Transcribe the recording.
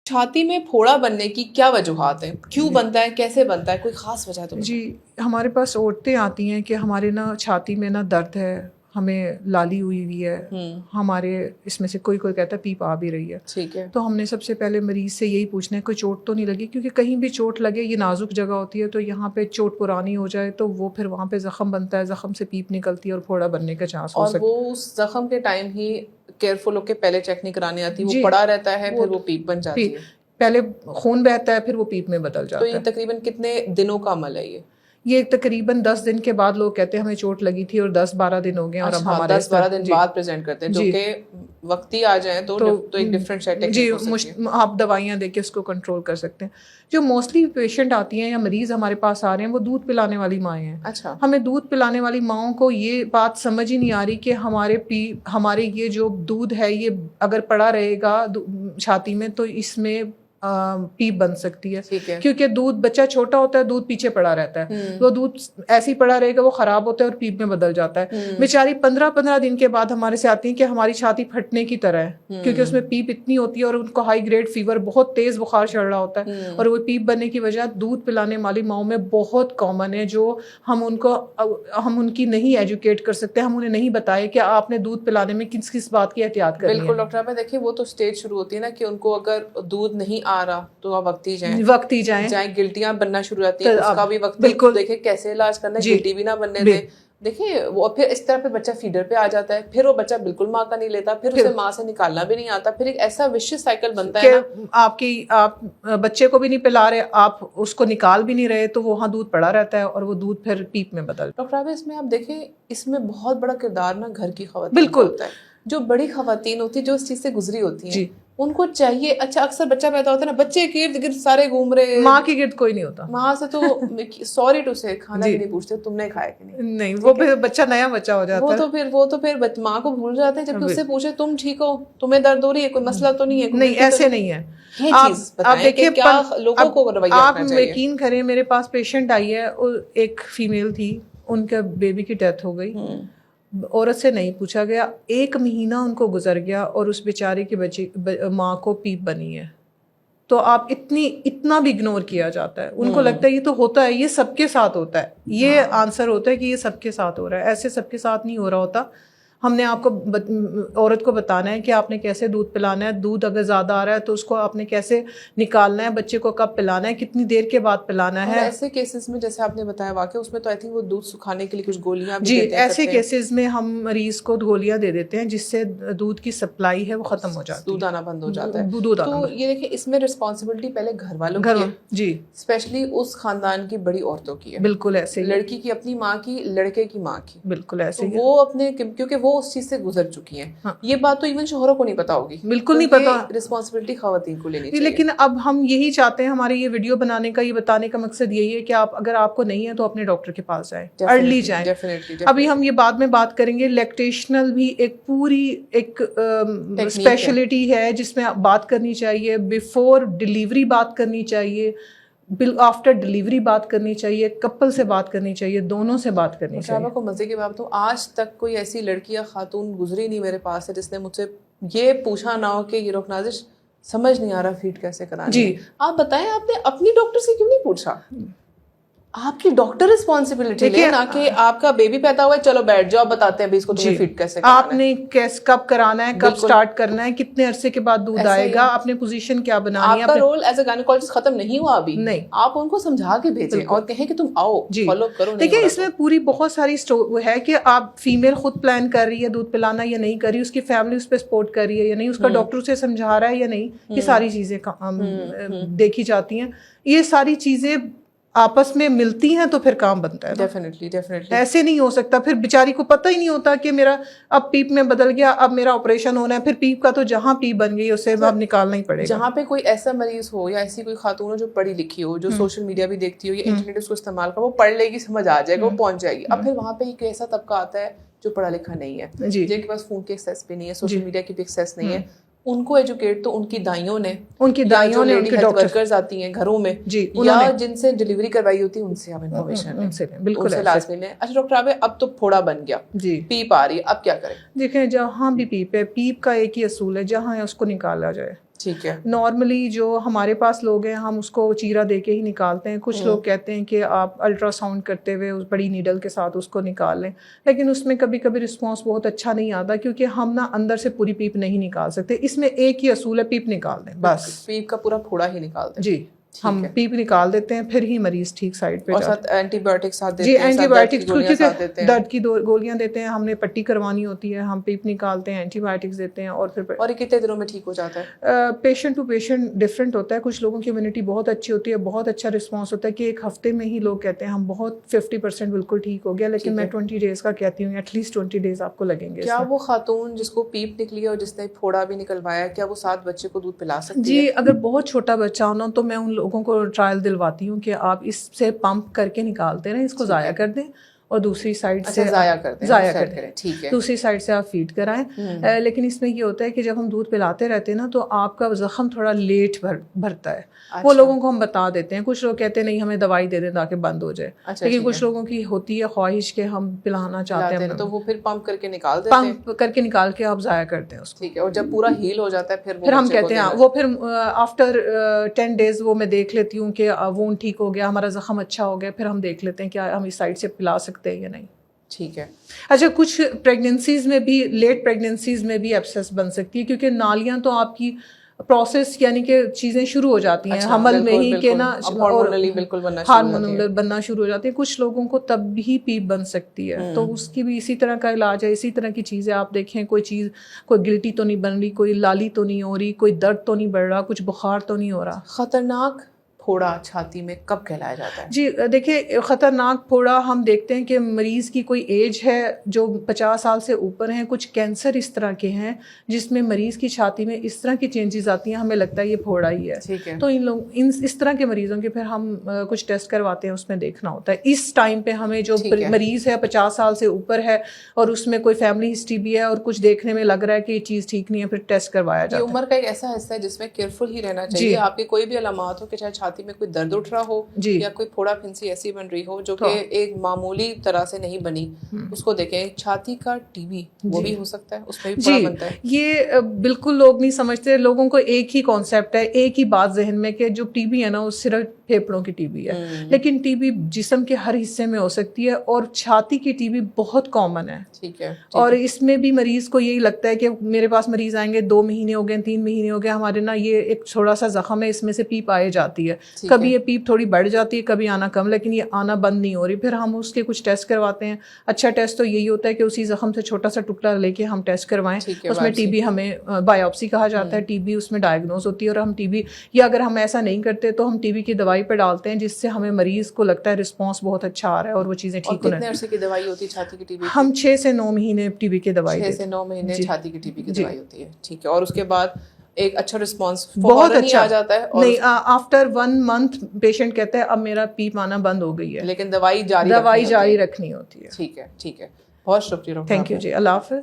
چھاتی میں پھوڑا بننے کی کیا وجوہات ہیں؟ کیوں بنتا ہے، کیسے بنتا ہے، کوئی خاص وجہ تو؟ جی ہمارے پاس عورتیں آتی ہیں کہ ہمارے نا چھاتی میں نا درد ہے، ہمیں لالی ہوئی ہے، ہمارے اس میں سے کوئی کہتا ہے پیپ آ بھی رہی ہے. ٹھیک ہے. تو ہم نے سب سے پہلے مریض سے یہی پوچھنا ہے کوئی چوٹ تو نہیں لگی، کیونکہ کہیں بھی چوٹ لگے یہ نازک جگہ ہوتی ہے، تو یہاں پہ چوٹ پرانی ہو جائے تو وہ پھر وہاں پہ زخم بنتا ہے، زخم سے پیپ نکلتی ہے اور پھوڑا بننے کا چانس ہو سکتا ہے. اور وہ اس زخم کے ٹائم ہی کیئرفل ہو کے پہلے چیک نہیں کرانی آتی، وہ پڑا رہتا ہے، پھر وہ پیپ بن جاتی ہے. پہلے خون بہتا ہے پھر وہ پیپ میں بدل جاتا ہے. تو یہ تقریباً کتنے دنوں کا عمل ہے یہ تقریباً 10 دن کے بعد لوگ کہتے ہیں ہمیں چوٹ لگی تھی اور 10-12 دن ہو گئے اور اب ہمارے 10-12 دن بعد پریزنٹ کرتے ہیں، جو کہ وقتی آ جائیں تو ایک ڈفرینٹ سیٹنگ. جی آپ دوائیاں دے کے اس کو کنٹرول کر سکتے ہیں. جو موسٹلی پیشنٹ آتی ہیں یا مریض ہمارے پاس آ رہے ہیں وہ دودھ پلانے والی مائیں ہیں. اچھا. ہمیں دودھ پلانے والی ماؤں کو یہ بات سمجھ ہی نہیں آ رہی کہ ہمارے یہ جو دودھ ہے یہ اگر پڑا رہے گا چھاتی میں تو اس میں پیپ بن سکتی ہے، کیونکہ دودھ بچہ چھوٹا ہوتا ہے، دودھ پیچھے پڑا رہتا ہے، وہ دودھ ایسے ہی پڑا رہے گا وہ خراب ہوتا ہے اور پیپ میں بدل جاتا ہے. بیچاری 15 دن کے بعد ہمارے سے آتی ہیں کہ ہماری چھاتی پھٹنے کی طرح ہے، کیونکہ اس میں پیپ اتنی ہوتی ہے اور ان کو ہائی گریڈ فیور، بہت تیز بخار چڑھ رہا ہوتا ہے، اور وہ پیپ بننے کی وجہ دودھ پلانے والی ماؤں میں بہت کامن ہے، جو ہم ان کی نہیں ایجوکیٹ کر سکتے، ہم انہیں نہیں بتائے کہ آپ نے دودھ پلانے میں کس کس بات کی احتیاط کرنی ہے. بالکل ڈاکٹر صاحب، دیکھیے وہ تو اسٹیج شروع ہوتی ہے نا کہ ان کو اگر دودھ نہیں آ رہا تو آپ وقت ہی جائیں گلٹیاں بننا شروع ہوتی ہیں، اس کا بھی وقت. بالکل دیکھیں کیسے علاج کرنا ہے، گلٹی بھی نہ بننے دیں. دیکھیے وہ پھر اس طرح پہ بچہ فیڈر پہ آ جاتا ہے، پھر وہ بچہ بالکل ماں کا نہیں لیتا، پھر اسے ماں سے نکالنا بھی نہیں آتا، پھر ایک ایسا وشیس سائیکل بنتا ہے نا. آپ بچے کو بھی نہیں پلا رہے، آپ اس کو نکال بھی نہیں رہے، تو وہاں دودھ پڑا رہتا ہے اور وہ دودھ پھر پیپ میں بدل. ڈاکٹر عابد اس میں آپ دیکھیں اس میں بہت بڑا کردار نا گھر کی خواتین کا ہوتا ہے. جو بڑی خواتین ہوتی ہیں جو اس چیز سے گزری ہوتی ہیں ان کو چاہیے، اچھا اکثر بچہ پیدا ہوتا ہے نا، بچے کے ارد گرد سارے گھوم رہے، ماں کے گرد کوئی نہیں ہوتا. ماں سے تو سوری ٹو سے کھانا بھی نہیں پوچھتے تم نے کھایا کہ نہیں، وہ پھر بچہ نیا بچہ ہو جاتا ہے. وہ تو پھر ماں کو بھول جاتے ہیں، جبکہ اس سے پوچھے تم ٹھیک ہو، تمہیں درد ہو رہی ہے، کوئی مسئلہ تو نہیں ہے. نہیں ایسے نہیں ہے. آپ دیکھیے لوگوں کو رویہ آپ یقین کریں، میرے پاس پیشنٹ آئی ہے، ایک فیمیل تھی، ان کے بیبی کی ڈیتھ ہو گئی، عورت سے نہیں پوچھا گیا، 1 مہینہ ان کو گزر گیا اور اس بیچارے کی ماں کو پیپ بنی ہے. تو آپ اتنا بھی اگنور کیا جاتا ہے. ان کو لگتا ہے یہ تو ہوتا ہے، یہ سب کے ساتھ ہوتا ہے، یہ آنسر ہوتا ہے کہ یہ سب کے ساتھ ہو رہا ہے. ایسے سب کے ساتھ نہیں ہو رہا ہوتا. ہم نے آپ کو عورت کو بتانا ہے کہ آپ نے کیسے دودھ پلانا ہے، دودھ اگر زیادہ آ رہا ہے تو اس کو آپ نے کیسے نکالنا ہے، بچے کو کب پلانا ہے، کتنی دیر کے بعد پلانا ہے. ایسے کیسز میں جیسے آپ نے بتایا واقعہ، اس میں تو آئی تھنک وہ دودھ سکھانے کے لیے کچھ گولیاں بھی دیتے ہیں. ایسے کیسز میں ہم مریض کو گولیاں دے دیتے ہیں جس سے دودھ کی سپلائی ہے وہ ختم ہو جاتی ہے، دودھ آنا بند ہو جاتا ہے. تو یہ دیکھیں اس میں رسپانسبلٹی پہلے گھر والوں کی ہے، جی اسپیشلی اس خاندان کی بڑی عورتوں کی ہے. بالکل ایسے، لڑکی کی اپنی ماں کی، لڑکے کی ماں کی. بالکل ایسے وہ اپنے، کیونکہ وہ اس چیز سے گزر چکی ہیں. یہ بات تو ایون شوہروں کو نہیں پتا ہوگی، بالکل نہیں پتا. رسپانسبلٹی خواتین کو لینی چاہیے. لیکن اب ہم یہی چاہتے ہیں، ہمارے یہ ویڈیو بنانے کا، یہ بتانے کا مقصد یہی ہے کہ اگر آپ کو نہیں ہے تو اپنے ڈاکٹر کے پاس جائیں، ارلی جائیں. ابھی ہم یہ بعد میں بات کریں گے. لیکٹیشنل بھی ایک پوری ایک اسپیشلٹی ہے جس میں بات کرنی چاہیے. بیفور ڈیلیوری بات کرنی چاہیے، آفٹر ڈیلیوری بات کرنی چاہیے، کپل سے بات کرنی چاہیے، دونوں سے بات کرنی چاہیے. صاحبہ کو مزے کی بات تو آج تک کوئی ایسی لڑکی یا خاتون گزری نہیں میرے پاس ہے جس نے مجھ سے یہ پوچھا نہ ہو کہ یہ رخ نازش سمجھ نہیں آ رہا فیڈ کیسے کرانی ہے. آپ بتائیں آپ نے اپنی ڈاکٹر سے کیوں نہیں پوچھا؟ آپ کی ڈاکٹر رسپانسبلٹی لے، نہ کہ آپ کا بیبی پیدا ہوا ہے چلو بیٹھ جاؤ بتاتے ہیں اس کو تمہیں فیڈ کیسے کرنا ہے. آپ نے کب کرانا ہے، کب سٹارٹ کرنا ہے، کتنے عرصے کے بعد دودھ آئے گا، آپ نے پوزیشن کیا بنانی ہے. آپ کا رول ایز اے گائنیکولوجسٹ ختم نہیں ہوا ابھی. نہیں، آپ ان کو سمجھا کے بھیجیں اور کہیں کہ تم آؤ فالو کرو. دیکھیں اس میں پوری بہت ساری ہے کہ آپ فیمیل خود پلان کر رہی ہے دودھ پلانا یا نہیں کر رہی، اس کی فیملی اس پہ سپورٹ کر رہی ہے یا نہیں، اس کا ڈاکٹر اسے سمجھا رہا ہے یا نہیں، یہ ساری چیزیں دیکھی جاتی ہیں. یہ ساری چیزیں آپس میں ملتی ہیں تو پھر کام بنتا ہے. ڈیفینیٹلی ایسے نہیں ہو سکتا. پھر بیچاری کو پتہ ہی نہیں ہوتا کہ میرا اب پیپ میں بدل گیا، اب میرا آپریشن ہونا ہے. پھر پیپ کا تو جہاں پیپ بن گئی اسے اب نکالنا ہی پڑے گا. جہاں پہ کوئی ایسا مریض ہو یا ایسی کوئی خاتون ہو جو پڑھی لکھی ہو، جو سوشل میڈیا بھی دیکھتی ہو یا انٹرنیٹ اس کو استعمال کر، وہ پڑھ لے گی، سمجھ آ جائے گا، وہ پہنچ جائے گی. اب پھر وہاں پہ ایک ایسا طبقہ آتا ہے جو پڑھا لکھا نہیں ہے، جن کے پاس فون کی ایکسیس بھی نہیں ہے، سوشل میڈیا کی بھی ایکسیس نہیں ہے. ان کو ایجوکیٹ تو ان کی دائیوں نے، ان کی ہیلتھ ورکرز آتی ہیں گھروں میں یا جن سے ڈیلیوری کروائی ہوتی ہے ان سے آپ انفارمیشن لیں، بالکل لازمی لیں. اچھا ڈاکٹر عابد اب تو پھوڑا بن گیا، پیپ آ رہی ہے، اب کیا کریں؟ دیکھیں جہاں بھی پیپ ہے، پیپ کا ایک ہی اصول ہے، جہاں ہے اس کو نکالا جائے. ٹھیک ہے. نارملی جو ہمارے پاس لوگ ہیں ہم اس کو چیرا دے کے ہی نکالتے ہیں. کچھ لوگ کہتے ہیں کہ آپ الٹرا ساؤنڈ کرتے ہوئے اس بڑی نیڈل کے ساتھ اس کو نکال لیں, لیکن اس میں کبھی کبھی رسپانس بہت اچھا نہیں آتا کیونکہ ہم نا اندر سے پوری پیپ نہیں نکال سکتے. اس میں ایک ہی اصول ہے, پیپ نکال دیں بس, پیپ کا پورا پھوڑا ہی نکالتے ہیں. جی ہم پیپ نکال دیتے ہیں پھر ہی مریض ٹھیک سائڈ پہ. اور ساتھ اینٹی بایوٹک ساتھ دیتے ہیں. جی اینٹی بایوٹکس کیونکہ درد کی گولیاں دیتے ہیں, ہم نے پٹی کروانی ہوتی ہے, ہم پیپ نکالتے ہیں, اینٹی بایوٹکس دیتے ہیں اور پھر. اور کتنے دنوں میں ٹھیک ہو جاتا ہے؟ پیشنٹ ٹو پیشنٹ ڈفرینٹ ہوتا ہے. کچھ لوگوں کی امیونٹی بہت اچھی ہوتی ہے, بہت اچھا رسپانس ہوتا ہے کہ ایک ہفتے میں ہی لوگ کہتے ہیں ہم بہت 50% بالکل ٹھیک ہو گیا, لیکن میں 20 ڈیز کا کہتی ہوں, ایٹ لیسٹ 20 ڈیز آپ کو لگیں گے. کیا وہ خاتون جس کو پیپ نکلی ہے اور جس نے پھوڑا بھی نکلوایا, کیا وہ 7 بچے کو دودھ پلا سکتی ہے؟ جی اگر بہت چھوٹا بچہ ہونا تو میں ان لوگوں کو ٹرائل دلواتی ہوں کہ آپ اس سے پمپ کر کے نکالتے رہیں, اس کو ضائع کر دیں اور دوسری سائڈ سے ضائع کر دیں, ٹھیک ہے, دوسری سائڈ سے آپ فیڈ کرائیں. لیکن اس میں یہ ہوتا ہے کہ جب ہم دودھ پلاتے رہتے ہیں نا تو آپ کا زخم تھوڑا لیٹ بھرتا ہے. وہ لوگوں کو ہم بتا دیتے ہیں. کچھ لوگ کہتے ہیں نہیں ہمیں دوائی دے دیں تاکہ بند ہو جائے, لیکن کچھ لوگوں کی ہوتی ہے خواہش کہ ہم پلانا چاہتے ہیں تو وہ پھر پمپ کر کے نکال دیتے ہیں, پمپ کر کے نکال کے آپ ضائع کرتے ہیں اس کو. ٹھیک ہے. اور جب پورا ہیل ہو جاتا ہے پھر ہم کہتے ہیں وہ پھر آفٹر 10 ڈیز وہ میں دیکھ لیتی ہوں کہ وونڈ ٹھیک ہو گیا, ہمارا زخم اچھا ہو گیا, پھر ہم دیکھ لیتے ہیں کہ ہم اس سائڈ سے پلا سکتے ہیں یا نہیں. ٹھیک ہے. اچھا کچھ پریگننسیز میں بھی, لیٹ پریگننسیز میں بھی ایبسیس بن سکتی ہے کیونکہ نالیاں تو آپ کی پروسیس یعنی کہ چیزیں شروع ہو جاتی ہیں حمل میں ہی کہ نا, ہارمونل بننا شروع ہو جاتی ہیں. کچھ لوگوں کو تب بھی پیپ بن سکتی ہے, تو اس کی بھی اسی طرح کا علاج ہے. اسی طرح کی چیزیں آپ دیکھیں, کوئی چیز کوئی گلٹی تو نہیں بن رہی, کوئی لالی تو نہیں ہو رہی, کوئی درد تو نہیں بڑھ رہا, کچھ بخار تو نہیں ہو رہا. خطرناک پھوڑا چھاتی میں کب کہلایا جاتا ہے؟ جی دیکھیں خطرناک پھوڑا ہم دیکھتے ہیں کہ مریض کی کوئی ایج ہے جو 50 سال سے اوپر ہیں, کچھ کینسر اس طرح کے ہیں جس میں مریض کی چھاتی میں اس طرح کی چینجز آتی ہیں, ہمیں لگتا ہے یہ پھوڑا ہی ہے. تو اس طرح کے مریضوں کے پھر ہم کچھ ٹیسٹ کرواتے ہیں, اس میں دیکھنا ہوتا ہے اس ٹائم پہ ہمیں جو مریض ہے 50 سال سے اوپر ہے اور اس میں کوئی فیملی ہسٹری بھی ہے اور کچھ دیکھنے میں لگ رہا ہے کہ یہ چیز ٹھیک نہیں ہے, پھر ٹیسٹ کروایا جاتا ہے. عمر کا ایک ایسا حصہ ہے جس میں کیئرفل ہی رہنا چاہیے. آپ کی کوئی بھی علامات ہو کہ چاہے چھاتی میں کوئی درد اٹھ رہا ہو یا کوئی پھوڑا پھنسی ایسی بن رہی ہو جو کہ ایک معمولی طرح سے نہیں بنی, اس کو دیکھیں. چھاتی کا ٹی بی وہ بھی ہو سکتا ہے, اس میں بھی پھوڑا بنتا ہے. یہ بالکل لوگ نہیں سمجھتے. لوگوں کو ایک ہی کانسیپٹ ہے, ایک ہی بات ذہن میں کہ جو ٹی بی ہے نا وہ صرف پھیپھڑوں کی ٹی بی ہے, لیکن ٹی بی جسم کے ہر حصے میں ہو سکتی ہے اور چھاتی کی ٹی بی بہت کامن ہے. ٹھیک ہے. اور اس میں بھی مریض کو یہی لگتا ہے کہ میرے پاس مریض آئیں گے 2 مہینے ہو گئے, 3 مہینے ہو گئے, ہمارے نا یہ ایک تھوڑا سا زخم ہے, اس میں سے پیپ آئے جاتی ہے. کبھی یہ پیپ تھوڑی بڑھ جاتی ہے, کبھی آنا کم, لیکن یہ آنا بند نہیں ہو رہی. پھر ہم اس کے کچھ ٹیسٹ کرواتے ہیں. اچھا ٹیسٹ تو یہی ہوتا ہے کہ اسی زخم سے چھوٹا سا ٹکڑا لے کے ہم ٹیسٹ کروائیں. اس میں ٹی بی ہمیں بایوپسی کہا جاتا ہے, ٹی بی اس میں ڈائگنوز ہوتی ہے. اور ہم ٹی بی یا اگر ہم ایسا نہیں کرتے تو ہم ٹی بی کی دوائی پہ ڈالتے ہیں جس سے ہمیں مریض کو لگتا ہے رسپانس بہت اچھا آ رہا ہے اور وہ چیزیں ٹھیک ہونے. کتنے عرصے کی دوائی ہوتی ہے چھاتی کی ٹی بی؟ ہم 6 سے 9 مہینے ٹی بی کی دوائی 6 سے 9 مہینے چھاتی کی ٹی بی کی دوائی ہوتی ہے. ٹھیک ہے. اور اس کے بعد ایک اچھا رسپانس بہت اچھا آ جاتا ہے. نہیں, آفٹر 1 منتھ پیشنٹ کہتا ہے اب میرا پیپ آنا بند ہو گئی ہے, لیکن دوائی جاری رکھنی ہوتی ہے. ٹھیک ہے. ٹھیک ہے. بہت شکریہ. تھینک یو جی. اللہ حافظ.